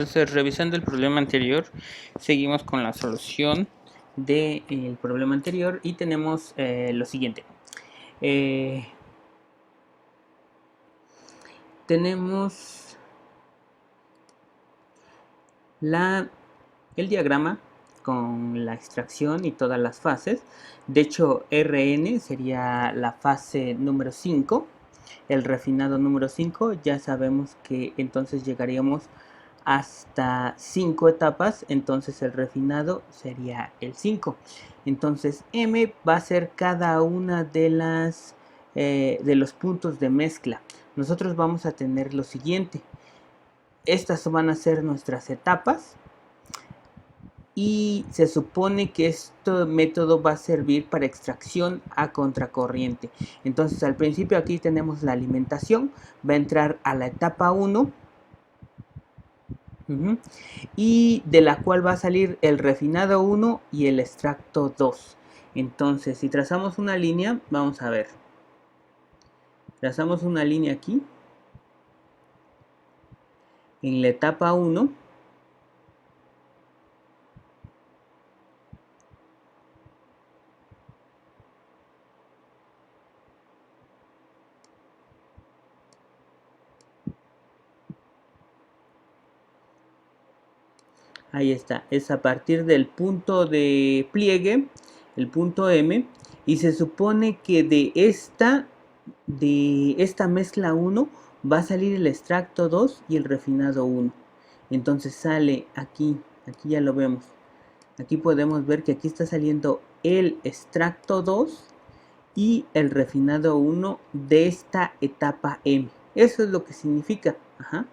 Entonces, revisando el problema anterior, seguimos con la solución del problema anterior y tenemos lo siguiente. Eh, tenemos el diagrama con la extracción y todas las fases. De hecho, Rn sería la fase número 5, el refinado número 5. Ya sabemos que entonces llegaríamos hasta 5 etapas, entonces el refinado sería el 5. Entonces M va a ser cada una de los puntos de mezcla. Nosotros vamos a tener lo siguiente: estas van a ser nuestras etapas y se supone que este método va a servir para extracción a contracorriente. Entonces al principio aquí tenemos la alimentación, va a entrar a la etapa 1 y de la cual va a salir el refinado 1 y el extracto 2. Entonces, si trazamos una línea, vamos a ver. Trazamos una línea aquí. En la etapa 1. Ahí está. Es a partir del punto de pliegue, el punto M. Y se supone que de esta mezcla 1 va a salir el extracto 2 y el refinado 1. Entonces sale aquí ya lo vemos. Aquí podemos ver que aquí está saliendo el extracto 2 y el refinado 1 de esta etapa M. Eso es lo que significa. Ajá.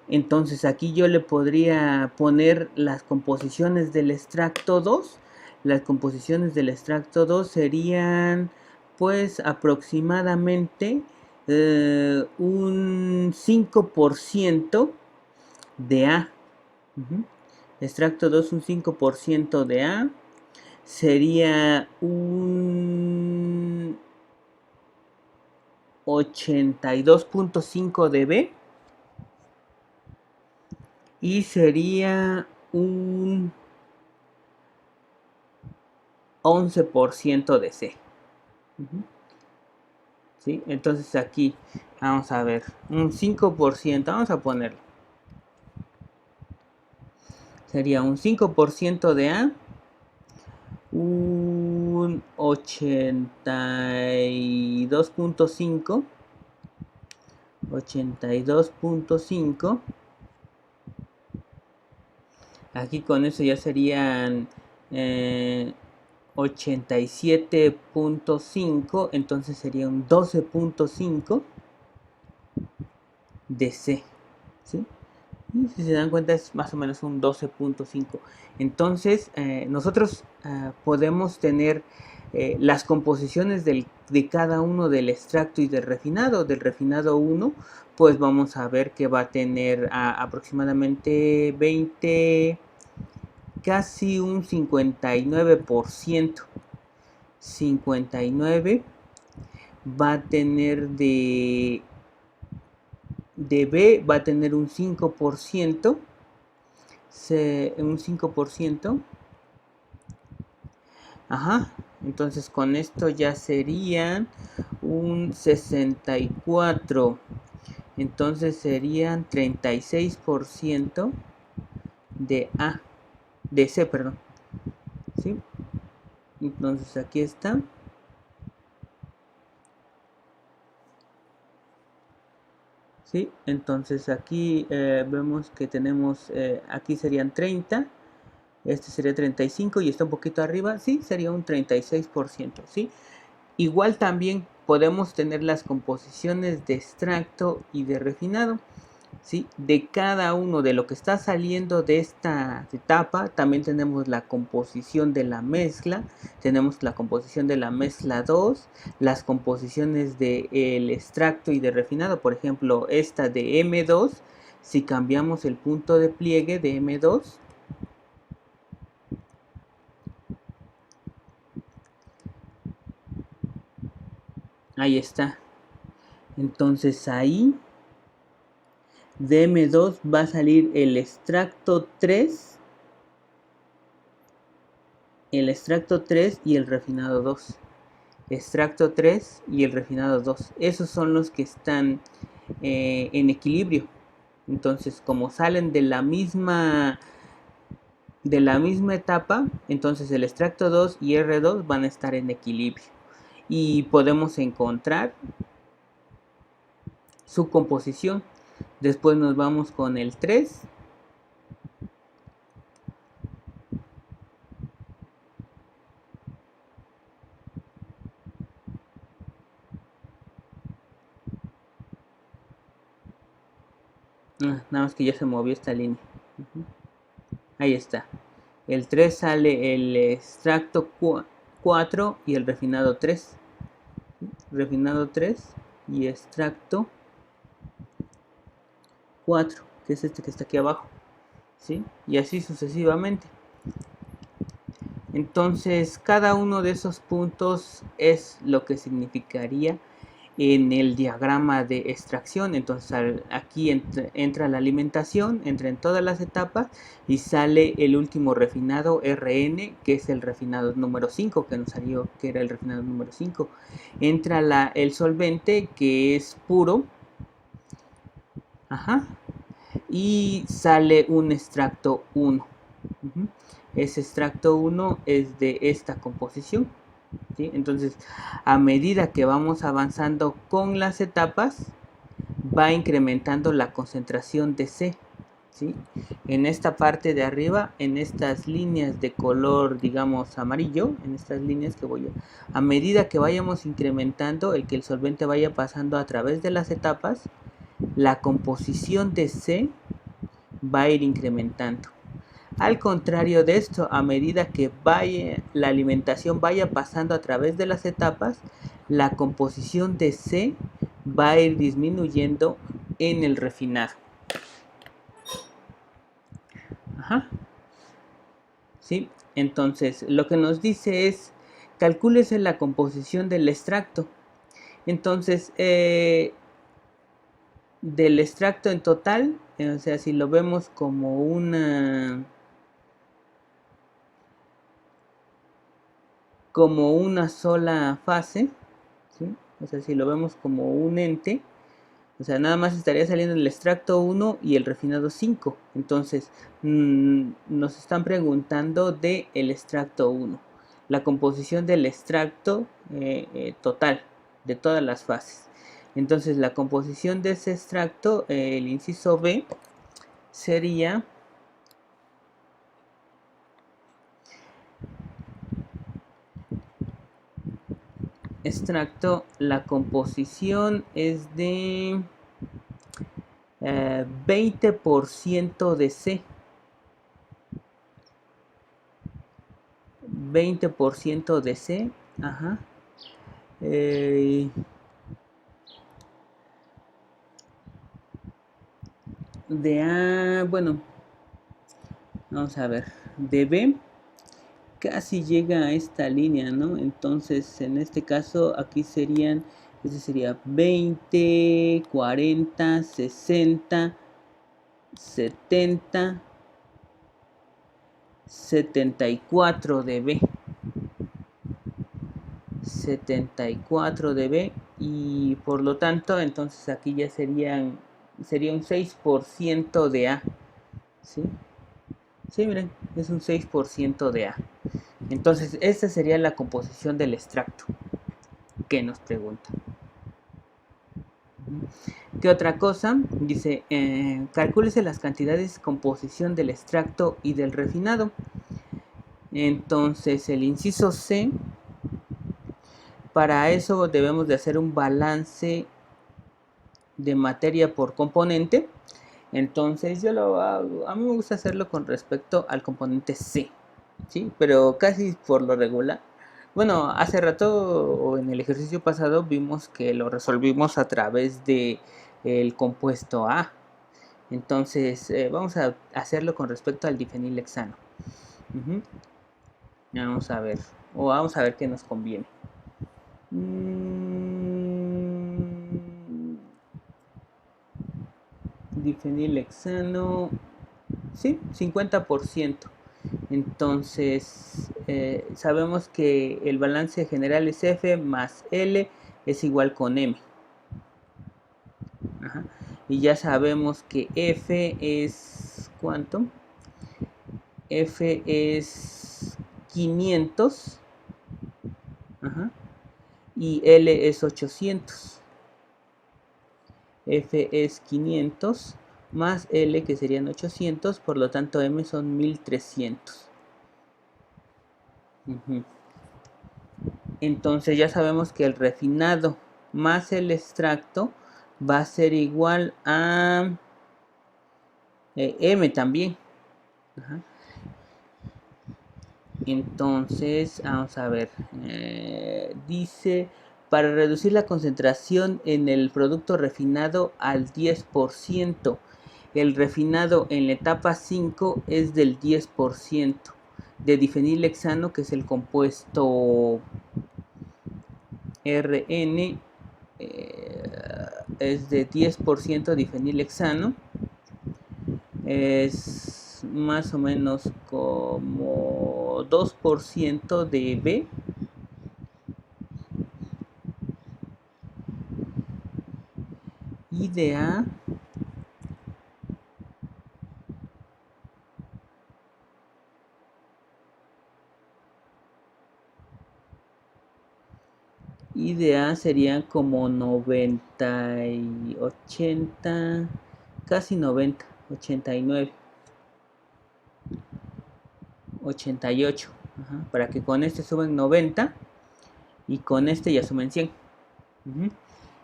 Entonces aquí yo le podría poner las composiciones del extracto 2. Las composiciones del extracto 2 serían pues aproximadamente un 5% de A. Extracto 2, un 5% de A. Sería un 82.5 de B. Y sería un 11% de C. ¿Sí? Entonces aquí vamos a ver un 5%, vamos a ponerlo. Sería un 5% de A, un 82.5, 82.5. Aquí con eso ya serían 87.5, entonces sería un 12.5 de C, ¿sí? Y si se dan cuenta es más o menos un 12.5. Entonces nosotros podemos tener las composiciones de cada uno del extracto y del refinado. Del refinado 1 pues vamos a ver que va a tener aproximadamente 20, casi un 59%. 59 va a tener de B, va a tener un 5%. Un 5%. Ajá. Entonces con esto ya serían un 64. Entonces serían 36% de A. De C, perdón. ¿Sí? Entonces aquí está. ¿Sí? Entonces aquí vemos que tenemos, aquí serían 30, este sería 35 y está un poquito arriba, sí, sería un 36%, ¿sí? Igual también podemos tener las composiciones de extracto y de refinado, ¿sí? De cada uno de lo que está saliendo de esta etapa, también tenemos la composición de la mezcla, tenemos la composición de la mezcla 2, las composiciones del extracto y de refinado, por ejemplo, esta de M2, si cambiamos el punto de pliegue de M2, ahí está. Entonces ahí de M2 va a salir el extracto 3, y el refinado 2. Extracto 3 y el refinado 2. Esos son los que están en equilibrio. Entonces, como salen de la misma etapa, entonces el extracto 2 y R2 van a estar en equilibrio. Y podemos encontrar su composición. Después nos vamos con el 3. Nada más que ya se movió esta línea. Ahí está. El 3 sale el extracto 4 y el refinado 3. Refinado 3 y extracto 4, que es este que está aquí abajo. ¿Sí? Y así sucesivamente. Entonces, cada uno de esos puntos es lo que significaría en el diagrama de extracción. Entonces, aquí entra la alimentación, entra en todas las etapas y sale el último refinado RN, que es el refinado número 5, que nos salió, que era el refinado número 5. Entra el solvente, que es puro. Ajá. Y sale un extracto 1. Ese extracto 1 es de esta composición. ¿Sí? Entonces, a medida que vamos avanzando con las etapas, va incrementando la concentración de C. ¿Sí? En esta parte de arriba, en estas líneas de color, digamos, amarillo, en estas líneas que a medida que vayamos incrementando, el que el solvente vaya pasando a través de las etapas, la composición de C va a ir incrementando. Al contrario de esto, a medida que la alimentación vaya pasando a través de las etapas, la composición de C va a ir disminuyendo en el refinado. Ajá. ¿Sí? Entonces, lo que nos dice es, calcúlese la composición del extracto. Entonces, del extracto en total, o sea, si lo vemos como una sola fase, ¿sí? O sea, si lo vemos como un ente, o sea, nada más estaría saliendo el extracto 1 y el refinado 5. Entonces, nos están preguntando de el extracto 1, la composición del extracto total, de todas las fases. Entonces, la composición de ese extracto, el inciso B, sería extracto, la composición es de 20% de C. 20% de C. Ajá. De A, bueno, vamos a ver. De B casi llega a esta línea, ¿no? Entonces, en este caso, aquí sería 20, 40, 60, 70, 74 de B. 74 de B y por lo tanto, entonces aquí ya sería un 6% de A. ¿Sí? Sí, miren, es un 6% de A. Entonces, esta sería la composición del extracto que nos pregunta. ¿Qué otra cosa? Dice, calcúlese las cantidades de composición del extracto y del refinado. Entonces, el inciso C, para eso debemos de hacer un balance de materia por componente. Entonces, a mí me gusta hacerlo con respecto al componente C. ¿Sí? Pero casi por lo regular. Bueno, hace rato o en el ejercicio pasado vimos que lo resolvimos a través de el compuesto A. Entonces, vamos a hacerlo con respecto al difenilhexano. Vamos a ver. O vamos a ver qué nos conviene. difenilhexano, sí, 50%. Entonces, sabemos que el balance general es F más L es igual con M. Ajá. Y ya sabemos que F es, ¿cuánto? F es 500. Ajá. Y L es 800. F es 500 más L, que serían 800, por lo tanto M son 1300. Entonces ya sabemos que el refinado más el extracto va a ser igual a M también. Ajá. Entonces, vamos a ver. Dice, para reducir la concentración en el producto refinado al 10%. El refinado en la etapa 5 es del 10% de difenilhexano, que es el compuesto RN, es de 10% difenilhexano. Es más o menos como 2% de B. Y de A serían como 90 y 80, casi 90, 89, 88. Ajá, para que con este suben 90 y con este ya suben 100.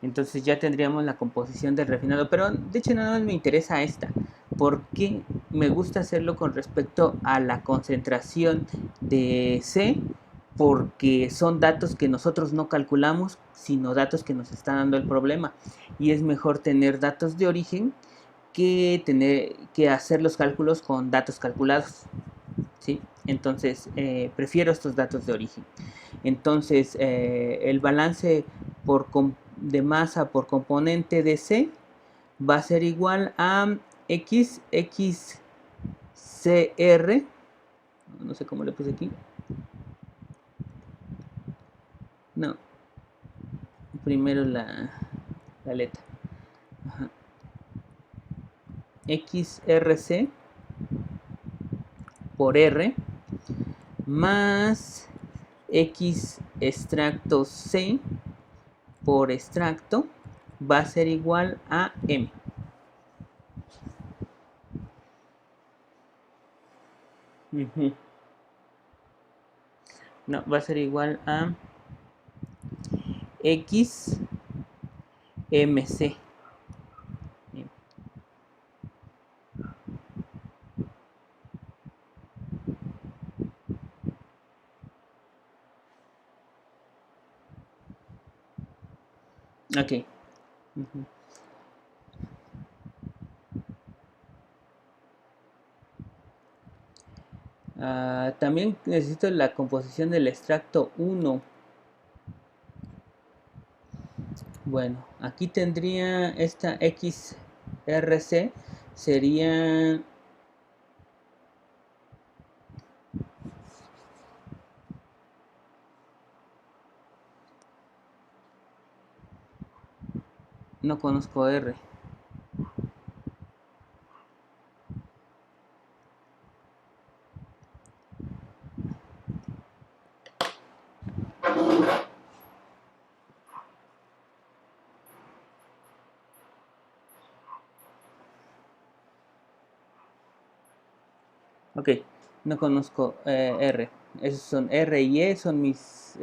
Entonces ya tendríamos la composición del refinado. Pero de hecho nada más me interesa esta, porque me gusta hacerlo con respecto a la concentración de C, porque son datos que nosotros no calculamos, sino datos que nos está dando el problema. Y es mejor tener datos de origen que hacer los cálculos con datos calculados. ¿Sí? Entonces prefiero estos datos de origen. Entonces el balance de masa por componente de C va a ser igual a XXCR, no sé cómo le puse aquí, no, primero la letra. Ajá. XRC por R más X extracto C por extracto va a ser igual a M. No, va a ser igual a XMC. Ok. También necesito la composición del extracto 1. Bueno, aquí tendría esta XRC, sería no conozco R. Ok, no conozco R. Esos son R y E, son mis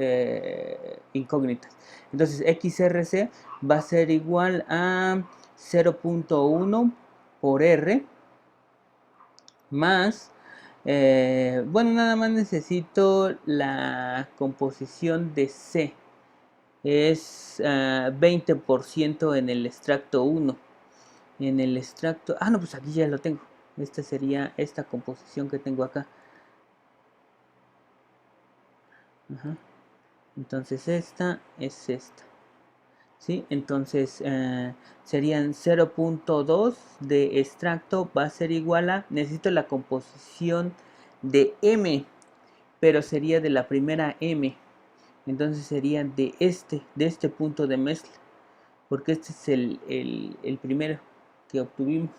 incógnitas. Entonces XRC va a ser igual a 0.1 por R más, bueno, nada más necesito la composición de C. Es 20% en el extracto 1. En el extracto, no, pues aquí ya lo tengo. Esta sería esta composición que tengo acá. Ajá. Entonces esta es esta. ¿sí? Entonces serían 0.2 de extracto va a ser igual a, necesito la composición de M, pero sería de la primera M, entonces sería de este punto de mezcla, porque este es el primero que obtuvimos.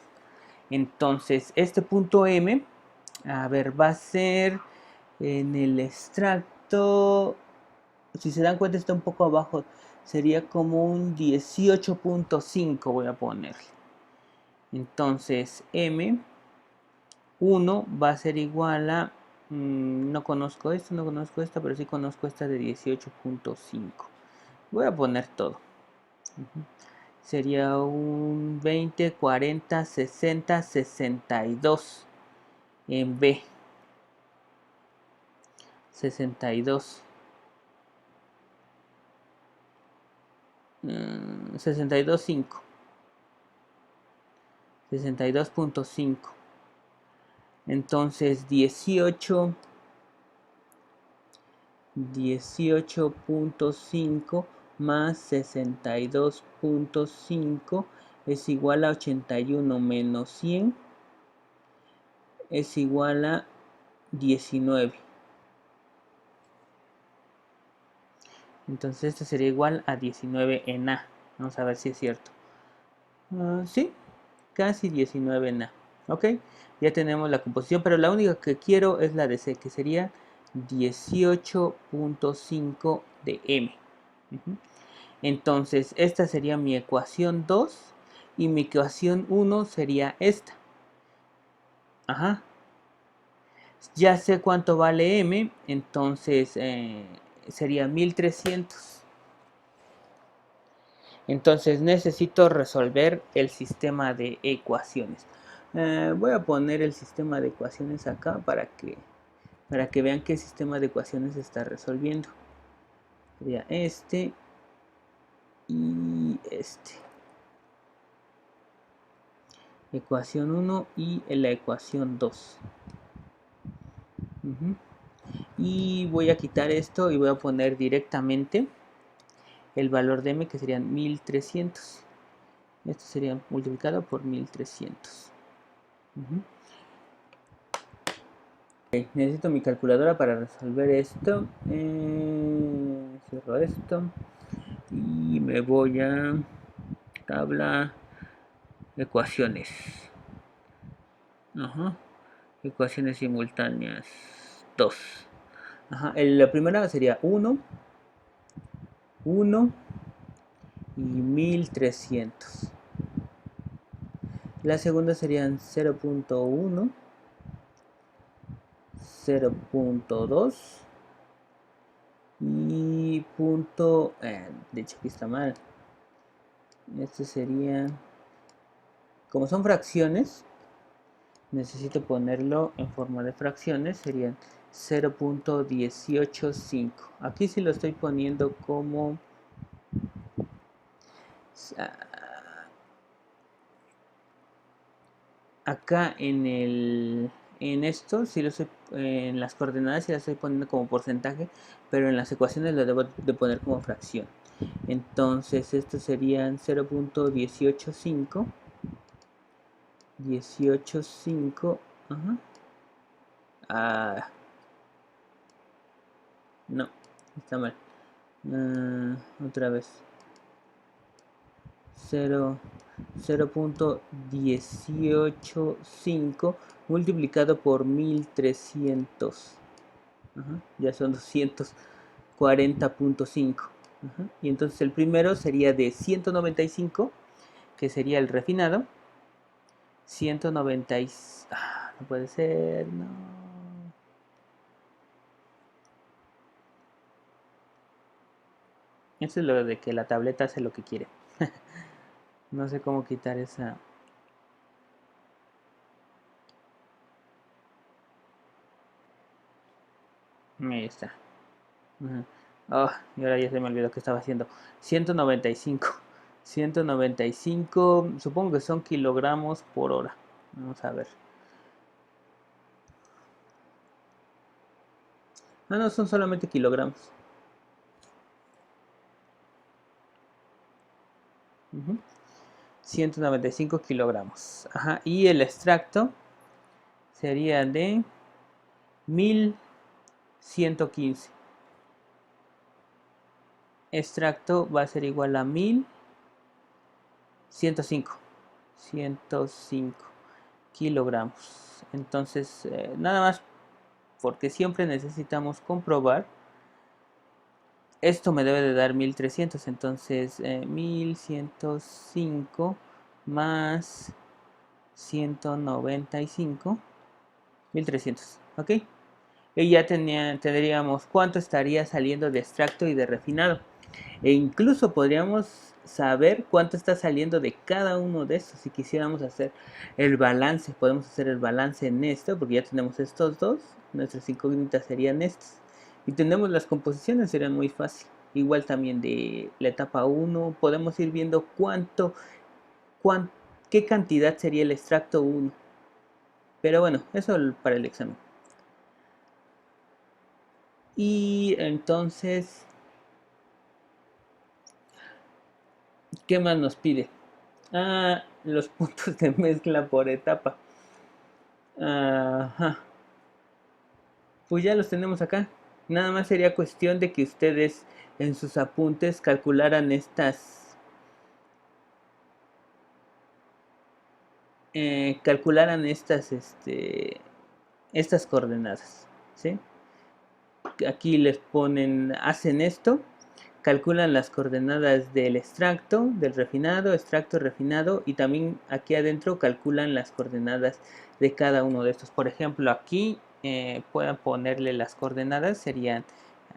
Entonces este punto M, a ver, va a ser en el extracto, si se dan cuenta está un poco abajo, sería como un 18.5 voy a ponerle. Entonces M1 va a ser igual a, no conozco esto, no conozco esta, pero sí conozco esta de 18.5. Voy a poner todo. Sería un 20, 40, 60, 62 en B. 62. 62.5. 62.5. Entonces 18.5 más 62.5 es igual a 81 menos 100 es igual a 19. Entonces esto sería igual a 19 en A. Vamos a ver si es cierto. Sí, casi 19 en A. Ok, ya tenemos la composición, pero la única que quiero es la de C, que sería 18.5 de M. Entonces, esta sería mi ecuación 2 y mi ecuación 1 sería esta. Ajá. Ya sé cuánto vale M, entonces sería 1300. Entonces necesito resolver el sistema de ecuaciones. Voy a poner el sistema de ecuaciones acá para que vean qué sistema de ecuaciones se está resolviendo. Sería este y este. Ecuación 1 y la ecuación 2. Y voy a quitar esto y voy a poner directamente el valor de m, que serían 1300. Esto sería multiplicado por 1300. Okay, necesito mi calculadora para resolver esto. Cierro esto y me voy a tabla ecuaciones. Ecuaciones simultáneas 2. La primera sería 1 y 1300. La segunda serían 0.1, 0.2 y punto, de hecho aquí está mal. Este sería, como son fracciones, necesito ponerlo en forma de fracciones, serían 0.185. Aquí sí lo estoy poniendo como acá en esto sí lo estoy, en las coordenadas sí las estoy poniendo como porcentaje, pero en las ecuaciones lo debo de poner como fracción. Entonces estos serían 0.185. 18.5. No, está mal. Otra vez. 0.185 multiplicado por 1300. Ya son 240.5. Y entonces el primero sería de 195, que sería el refinado. 190. No puede ser, no. Eso es lo de que la tableta hace lo que quiere. No sé cómo quitar esa. Ahí está. Y ahora ya se me olvidó que estaba haciendo. 195. 195. Supongo que son kilogramos por hora. Vamos a ver. No, son solamente kilogramos. 195 kilogramos. Ajá, y el extracto sería de 1115. Extracto va a ser igual a 1105. 105 kilogramos. Entonces, nada más porque siempre necesitamos comprobar. Esto me debe de dar 1300. Entonces, 1105 más 195, 1300. ¿Ok? Y ya tendríamos cuánto estaría saliendo de extracto y de refinado. E incluso podríamos saber cuánto está saliendo de cada uno de estos. Si quisiéramos hacer el balance, podemos hacer el balance en esto, porque ya tenemos estos dos. Nuestras incógnitas serían estas. Y tenemos las composiciones, serían muy fácil. Igual también de la etapa 1, podemos ir viendo qué cantidad sería el extracto 1. Pero bueno, eso para el examen. Y entonces, ¿qué más nos pide? Los puntos de mezcla por etapa. Ajá. Pues ya los tenemos acá. Nada más sería cuestión de que ustedes en sus apuntes estas coordenadas, ¿sí? Aquí les ponen, hacen esto, calculan las coordenadas del extracto, del refinado, extracto, refinado, y también aquí adentro calculan las coordenadas de cada uno de estos. Por ejemplo, aquí pueden ponerle las coordenadas, serían,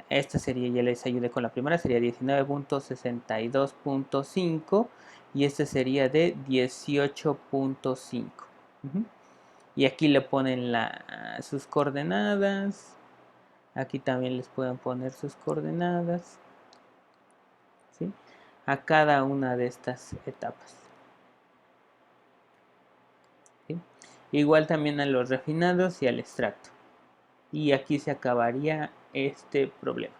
esta sería, ya les ayudé con la primera, sería 19.62.5 y esta sería de 18.5. Y aquí le ponen sus coordenadas. Aquí también les pueden poner sus coordenadas, ¿sí? A cada una de estas etapas, ¿sí? Igual también a los refinados y al extracto. Y aquí se acabaría este problema.